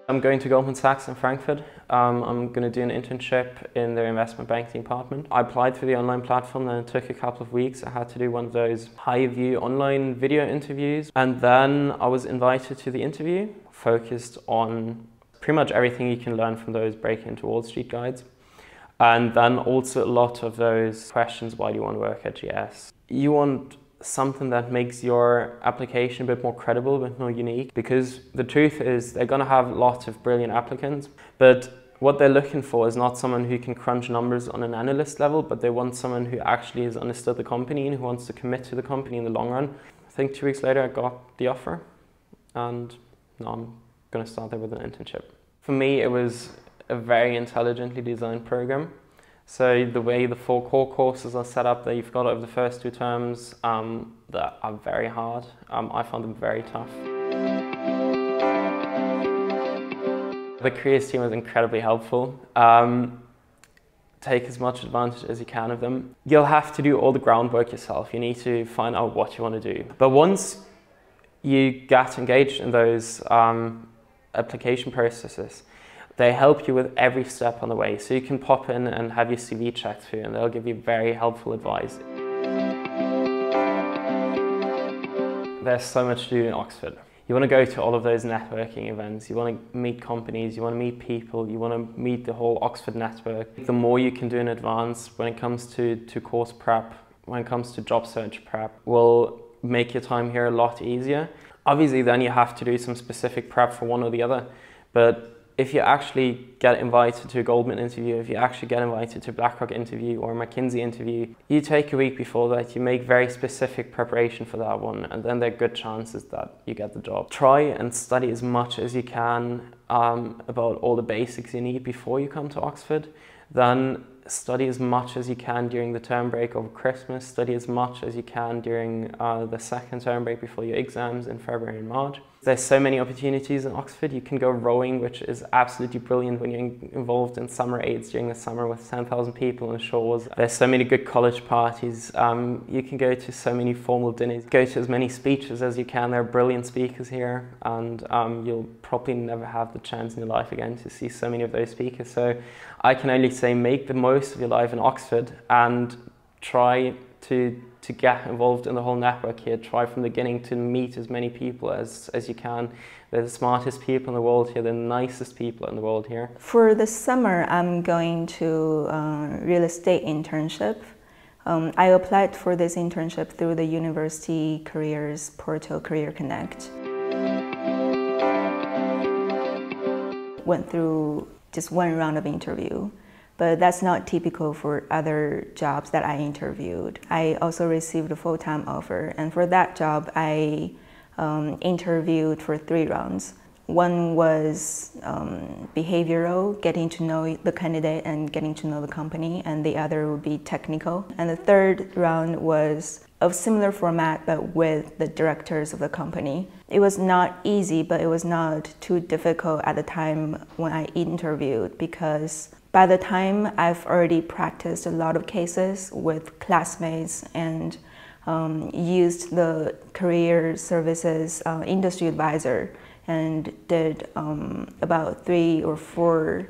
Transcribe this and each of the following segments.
I'm going to Goldman Sachs in Frankfurt. I'm going to do an internship in their investment banking department. I applied through the online platform and it took a couple of weeks. I had to do one of those high-view online video interviews. And then I was invited to the interview, focused on pretty much everything you can learn from those Breaking into Wall Street guides. And then also a lot of those questions, why do you want to work at GS? You want something that makes your application a bit more credible, a bit more unique, because the truth is they're going to have lots of brilliant applicants, but what they're looking for is not someone who can crunch numbers on an analyst level, but they want someone who actually has understood the company and who wants to commit to the company in the long run. I think 2 weeks later I got the offer and now I'm going to start there with an internship. For me it was a very intelligently designed program. So the way the 4 core courses are set up that you've got over the first 2 terms that are very hard. I found them very tough. The careers team was incredibly helpful. Take as much advantage as you can of them. You'll have to do all the groundwork yourself. You need to find out what you want to do. But once you get engaged in those application processes, they help you with every step on the way. So you can pop in and have your CV checked through and they'll give you very helpful advice. There's so much to do in Oxford. You want to go to all of those networking events, you want to meet companies, you want to meet people, you want to meet the whole Oxford network. The more you can do in advance when it comes to course prep, when it comes to job search prep, will make your time here a lot easier. Obviously then you have to do some specific prep for one or the other, but if you actually get invited to a Goldman interview, if you actually get invited to a BlackRock interview or a McKinsey interview, you take a week before that, you make very specific preparation for that one, and then there are good chances that you get the job. Try and study as much as you can about all the basics you need before you come to Oxford. Then study as much as you can during the term break over Christmas, study as much as you can during the second term break before your exams in February and March. There's so many opportunities in Oxford. You can go rowing, which is absolutely brilliant when you're involved in summer aids during the summer with 10,000 people on the shores. There's so many good college parties. You can go to so many formal dinners. Go to as many speeches as you can. There are brilliant speakers here, and you'll probably never have the chance in your life again to see so many of those speakers. So I can only say make the most of your life in Oxford and try to get involved in the whole network here. Try from the beginning to meet as many people as you can. They're the smartest people in the world here, the nicest people in the world here. For the summer, I'm going to real estate internship. I applied for this internship through the university careers portal Career Connect. Went through just 1 round of interview. But that's not typical for other jobs that I interviewed. I also received a full-time offer, and for that job I interviewed for 3 rounds. One was behavioral, getting to know the candidate and getting to know the company, and the other would be technical. And the 3rd round was of similar format but with the directors of the company. It was not easy, but it was not too difficult at the time when I interviewed, because by the time I've already practiced a lot of cases with classmates and used the career services industry advisor and did about 3 or 4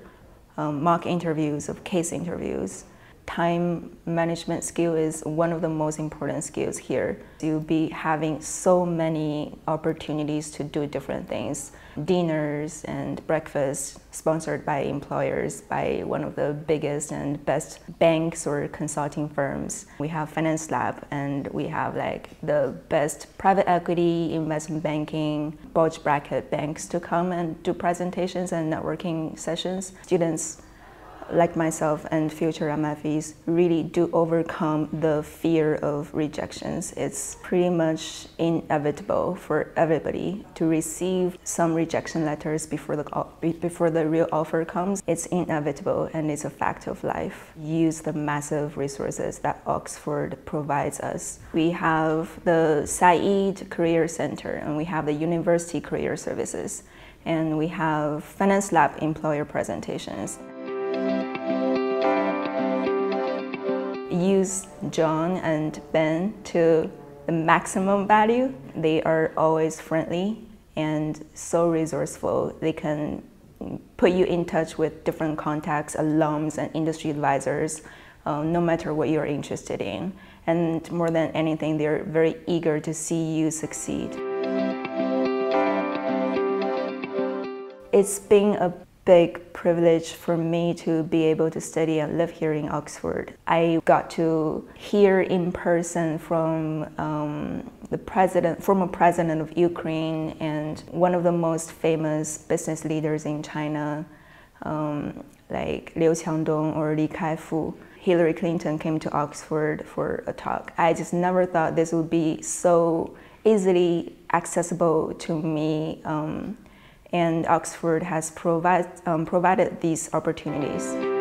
mock interviews of case interviews. Time management skill is one of the most important skills here. You'll be having so many opportunities to do different things. Dinners and breakfasts sponsored by employers, by one of the biggest and best banks or consulting firms. We have finance lab, and we have like the best private equity, investment banking, bulge bracket banks to come and do presentations and networking sessions. Students like myself and future MFEs really do overcome the fear of rejections. It's pretty much inevitable for everybody to receive some rejection letters before the real offer comes. It's inevitable and it's a fact of life. Use the massive resources that Oxford provides us. We have the Said Career Center, and we have the University Career Services, and we have Finance Lab employer presentations. Use John and Ben to the maximum value. They are always friendly and so resourceful. They can put you in touch with different contacts, alums, and industry advisors, no matter what you're interested in. And more than anything, they're very eager to see you succeed. It's been a big privilege for me to be able to study and live here in Oxford. I got to hear in person from the former president of Ukraine and one of the most famous business leaders in China, like Liu Qiangdong or Li Kaifu. Hillary Clinton came to Oxford for a talk. I just never thought this would be so easily accessible to me. And Oxford has provided these opportunities.